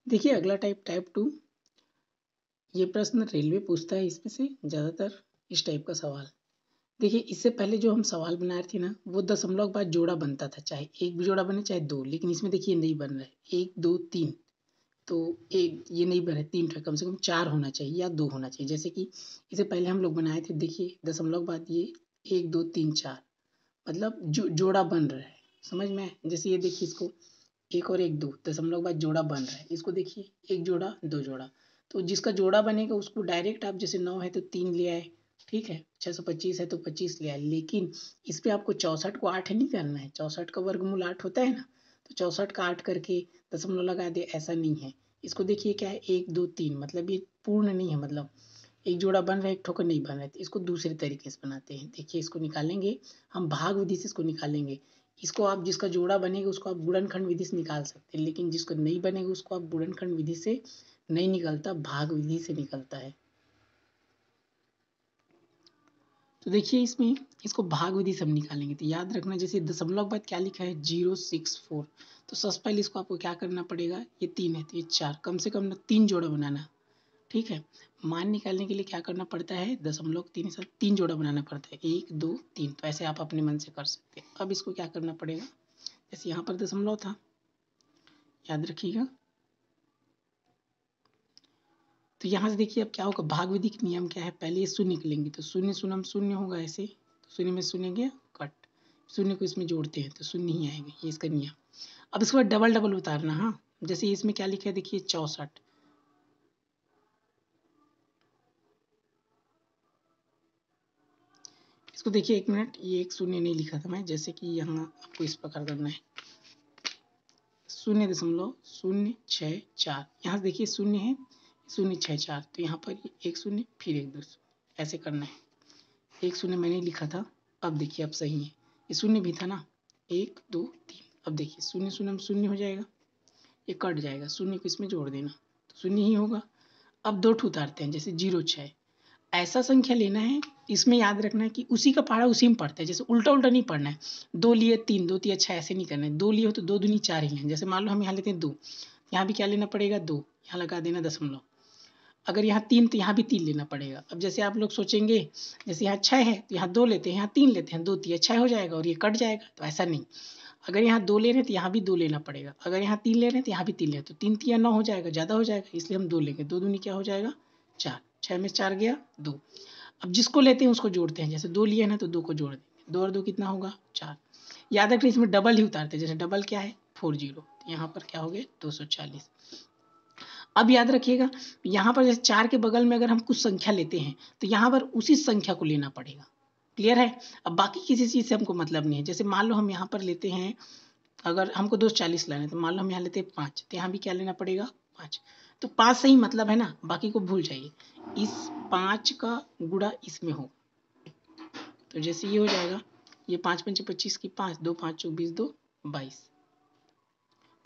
देखिए अगला टाइप 2, ये प्रश्न रेलवे पूछता है इसमें से ज़्यादातर इस टाइप का सवाल। देखिए इससे पहले जो हम सवाल बनाए थे ना, वो दशमलव के बाद जोड़ा बनता था, चाहे एक भी जोड़ा बने चाहे दो, लेकिन इसमें देखिए नहीं बन रहा है, 1 2 3। तो एक ये नहीं बने, 3 कम से कम 4 होना चाहिए या 2 होना चाहिए। जैसे कि इससे पहले हम लोग बनाए थे, देखिए दशमलव के बाद ये 1 2 3 4, मतलब जोड़ा बन रहा है, समझ में आए? जैसे ये देखिए इसको, एक और एक दो दशमलव के बाद जोड़ा बन रहा है, इसको देखिए एक जोड़ा दो जोड़ा। तो जिसका जोड़ा बनेगा उसको डायरेक्ट आप, जैसे 9 है तो 3 ले आए, ठीक है, 625 है तो 25 ले आए, लेकिन इस पे आपको 64 को 8 नहीं करना है, 64 का वर्गमूल 8 होता है ना, तो 64 का 8 करके दशमलव लगा दे, ऐसा नहीं है। इसको देखिए क्या है, 1 2 3, मतलब ये पूर्ण नहीं है, मतलब एक जोड़ा बन रहा है एक ठोकर नहीं बन रहा है। तो इसको दूसरे तरीके से बनाते हैं, देखिए इसको निकालेंगे हम, भाग विधि से इसको निकालेंगे। इसको आप, जिसका जोड़ा बनेगा उसको आप गुणनखंड विधि से निकाल सकते हैं, लेकिन जिसको नहीं बनेगा उसको आप गुणनखंड विधि से नहीं निकलता, भाग विधि से निकलता है। तो देखिए इसमें इसको भाग विधि से हम निकालेंगे, तो याद रखना, जैसे दशमलव के बाद क्या लिखा है 064, तो सबसे पहले इसको आपको क्या करना पड़ेगा, ये 3 है तो ये 4, कम से कम ना 3 जोड़ा बनाना, ठीक है। मान निकालने के लिए क्या करना पड़ता है, दशमलव के 3 के साथ 3 जोड़ा बनाना पड़ता है, 1 2 3, तो ऐसे आप अपने मन से कर सकते हैं। अब इसको क्या करना पड़ेगा, जैसे यहाँ पर दशमलव था, याद रखिएगा, तो यहाँ से देखिए अब क्या होगा, भाग विधि का नियम क्या है, पहले ये शून्य निकलेंगे, तो शून्य शून्य शून्य होगा ऐसे, तो शून्य में शून्य गया कट, शून्य को इसमें जोड़ते हैं तो शून्य ही आएगा, ये इसका नियम। अब इसके बाद डबल डबल उतारना, हाँ, जैसे इसमें क्या लिखा है देखिए 64, इसको देखिए एक मिनट, ये एक शून्य नहीं लिखा था मैं, जैसे कि यहाँ आपको इस प्रकार करना है, 0.064, यहाँ देखिए शून्य है, 064, तो यहाँ पर एक शून्य फिर एक दो शून्य, ऐसे करना है। एक शून्य मैंने लिखा था, अब देखिए अब सही है, ये शून्य भी था ना, 1 2 3, अब देखिए शून्य शून्य में शून्य हो जाएगा, ये कट जाएगा, शून्य को इसमें जोड़ देना तो शून्य ही होगा। अब दो ठो उतारते हैं, जैसे 0 6, ऐसा संख्या लेना है, इसमें याद रखना है कि उसी का पहाड़ा उसी में पड़ता है, जैसे उल्टा उल्टा नहीं पढ़ना है, 2 लिए 3 2 3 अच्छा ऐसे नहीं करना है, 2 लिए हो तो 2 दूनी 4 ही लें, जैसे मान लो हम यहाँ लेते हैं 2, यहाँ भी क्या लेना पड़ेगा 2, यहाँ लगा देना दशमलव, अगर यहाँ 3 तो यहाँ भी 3 लेना पड़ेगा। अब जैसे आप लोग सोचेंगे, जैसे यहाँ 6 है तो यहाँ 2 लेते हैं, यहाँ 3 लेते हैं, 2 3 6 हो जाएगा और ये कट जाएगा, तो ऐसा नहीं, अगर यहाँ 2 ले रहे हैं तो यहाँ भी 2 लेना पड़ेगा, अगर यहाँ 3 ले रहे हैं तो यहाँ भी 3 ले, तो 3 3 9 हो जाएगा, ज़्यादा हो जाएगा, इसलिए हम 2 लेंगे, 2 दूनी क्या हो जाएगा 4, 6 में 4 गया 2। अब जिसको लेते हैं उसको जोड़ते हैं, जैसे 2 लिए ना तो 2 को जोड़ देंगे, 2 और 2 कितना होगा 4। याद रखिए इसमें डबल ही उतारते हैं, जैसे डबल क्या है 40, तो यहाँ पर क्या हो गया 240। अब याद रखिएगा, यहाँ पर जैसे 4 के बगल में अगर हम कुछ संख्या लेते हैं तो यहाँ पर उसी संख्या को लेना पड़ेगा, क्लियर है। अब बाकी किसी चीज़ से हमको मतलब नहीं है, जैसे मान लो हम यहाँ पर लेते हैं, अगर हमको 240 लाना है तो मान लो हम यहाँ लेते हैं 5, तो यहाँ भी क्या लेना पड़ेगा 5, तो 5 से ही मतलब है ना, बाकी को भूल जाइए, इस 5 का गुणा इसमें हो, तो जैसे ये हो जाएगा, ये 5 पंचे 25 की 5, 2 5 चौक 20 2 22,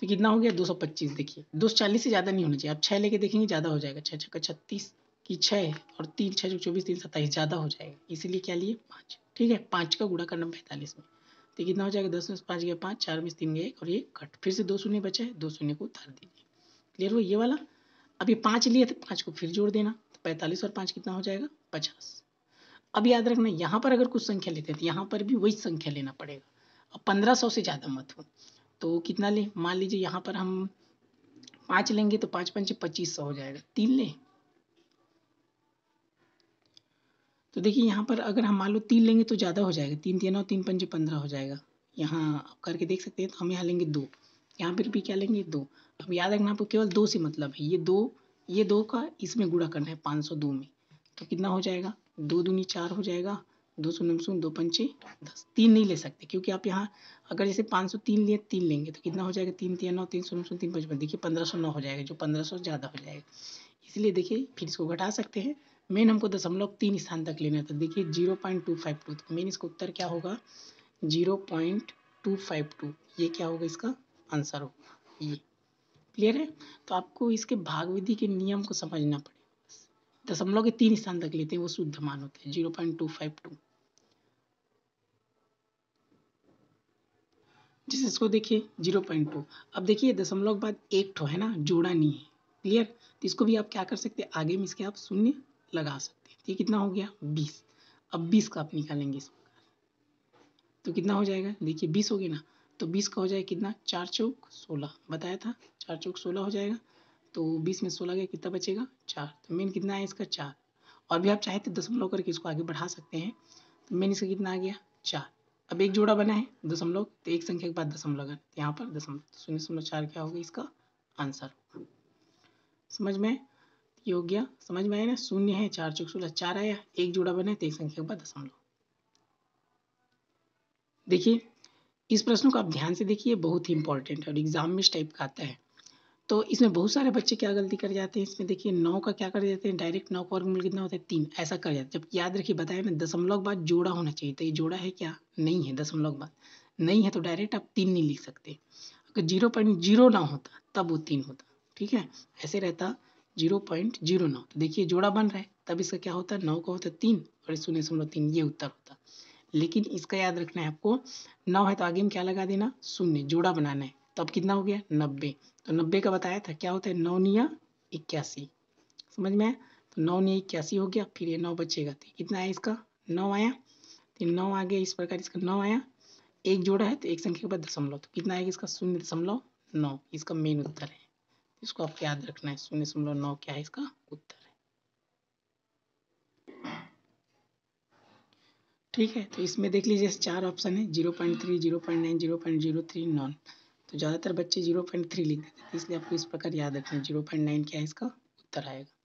तो कितना हो गया 225। देखिए 240 से ज़्यादा नहीं होना चाहिए, आप 6 लेके देखेंगे ज़्यादा हो जाएगा, 6 छक्का 36 की 6 और 3 6 24 3 27, ज़्यादा हो जाएगा, इसीलिए क्या लिए 5, ठीक है, 5 का गुणा करना 45 में, तो कितना हो जाएगा 10 में 5 गया 5, 4 में 3 गए और ये कट, फिर से 2 शून्य बचा है, 2 शून्य को उतार दीजिए, क्लियर हो ये वाला। अब ये 5 लिए तो 5 को फिर जोड़ देना, तो 45 और 5 कितना हो जाएगा 50। अब याद रखना यहाँ पर अगर कुछ संख्या लेते हैं तो यहाँ पर भी वही संख्या लेना पड़ेगा, अब 1500 से ज़्यादा मत हो, तो कितना लें, मान लीजिए यहाँ पर हम 5 लेंगे तो 5 पंचे 2500 हो जाएगा, 3 लें, तो देखिए यहाँ पर अगर हम मान लो 3 लेंगे तो ज़्यादा हो जाएगा, 3 3 9 3 पंचे 15 हो जाएगा, यहाँ करके देख सकते हैं, तो हम यहाँ लेंगे 2, यहाँ पर भी क्या लेंगे 2। अब याद रखना आपको केवल 2 से मतलब है, ये 2 का इसमें गुणा करना है 502 में, तो कितना हो जाएगा 2 दूनी 4 हो जाएगा, 2 शून्य शून्य 2 पंचे 10, 3 नहीं ले सकते क्योंकि आप यहाँ अगर जैसे 503 लिए 3 लेंगे तो कितना हो जाएगा 3 3 9 3 शून्य शून्य 3 55, देखिए 1509 हो जाएगा, जो 1500 ज़्यादा हो जाएगा, इसलिए देखिए फिर इसको घटा सकते हैं। मेन हमको 3 स्थान तक लेना था, देखिए 0.252, तो मेन इसका उत्तर क्या होगा 0.252, ये क्या होगा इसका आंसर होगा, ये क्लियर है। तो आपको इसके भाग विधि के नियम को समझना पड़ेगा, दशमलव के 3 स्थान तक लेते हैं वो शुद्ध मान होते हैं 0.252। जैसे इसको देखिए 0.2। अब देखिए दशमलव के बाद एक ठो है ना, जोड़ा नहीं है। क्लियर? तो इसको भी आप क्या कर सकते हैं, आगे में इसके आप शून्य लगा सकते हैं। तो ये कितना हो गया 20। अब 20 का आप निकालेंगे इसको, तो कितना हो जाएगा, देखिए 20 हो गया ना, तो 20 का हो जाएगा कितना, 4 चौक 16 बताया था, 4 चौक 16 हो जाएगा। तो 20 में 16 गया, कितना बचेगा 4। तो मेन कितना है इसका 4। और भी आप चाहे तो दशमलव करके इसको आगे बढ़ा सकते हैं। तो मेन इसका कितना आ गया 4। अब एक जोड़ा बना है दशमलव, तो एक संख्या के बाद दशमलव लगा, यहाँ पर दशमलव 0.4 क्या होगा इसका आंसर। समझ में ये हो गया, समझ में आया ना। शून्य है, 4 चौक 16, 4 आया, एक जोड़ा बना है तो एक संख्या के बाद दशमलव। देखिए इस प्रश्न को आप ध्यान से देखिए, बहुत ही इंपॉर्टेंट है और एग्जाम में इस टाइप का आता है। तो इसमें बहुत सारे बच्चे क्या गलती कर जाते हैं, इसमें देखिए 9 का क्या कर जाते हैं, डायरेक्ट 9 का वर्गमूल कितना होता है 3, ऐसा कर जाते हैं। जब याद रखिए बताया ना, दशमलव के बाद जोड़ा होना चाहिए, तो ये जोड़ा है क्या, नहीं है। दशमलव के बाद नहीं है तो डायरेक्ट आप 3 नहीं लिख सकते। अगर 0.0 ना होता तब वो 3 होता, ठीक है, ऐसे रहता 0.09। तो देखिए जोड़ा बन रहा है, तब इसका क्या होता है, 9 का होता है 3 और 0.3, ये उत्तर होता। लेकिन इसका याद रखना है आपको, 9 है तो आगे में क्या लगा देना, शून्य, जोड़ा बनाना है। तो अब कितना हो गया 90। तो 90 का बताया था क्या होता है, 9 निया 81। समझ में आया? तो 9 निया 81 हो गया, फिर ये 9 बचेगा, तो कितना आया इसका 9 आया। तो 9 आ गया, इस प्रकार इसका 9 आया। एक जोड़ा है तो एक संख्या के बाद दशमलव, तो कितना आएगा इसका 0.9, इसका मेन उत्तर है। इसको आपको याद रखना है, 0.9 क्या है इसका उत्तर है। ठीक है, तो इसमें देख लीजिए 4 ऑप्शन है, 0.3, 0.9, 0.03, नॉन। तो ज़्यादातर बच्चे 0.3 लिख देते हैं, इसलिए आपको इस प्रकार याद रखना है 0.9 क्या है इसका उत्तर आएगा।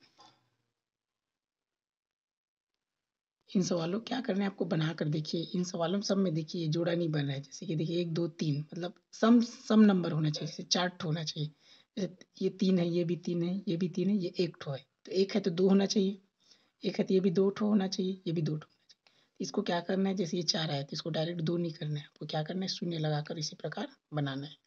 इन सवालों क्या करना है आपको, बनाकर देखिए। इन सवालों सब में देखिए जोड़ा नहीं बन रहा है, जैसे कि देखिए 1 2 3, मतलब सम नंबर होना चाहिए, जैसे 4 ठो होना चाहिए। जैसे ये 3 है, ये भी 3 है, ये भी 3 है, ये 1 ठो है, तो 1 है तो 2 होना चाहिए। 1 है तो ये भी 2 ठो होना चाहिए, ये भी 2 ठो होना चाहिए। इसको क्या करना है, जैसे ये 4 है तो इसको डायरेक्ट 2 नहीं करना है, आपको क्या करना है, शून्य लगाकर इसी प्रकार बनाना है।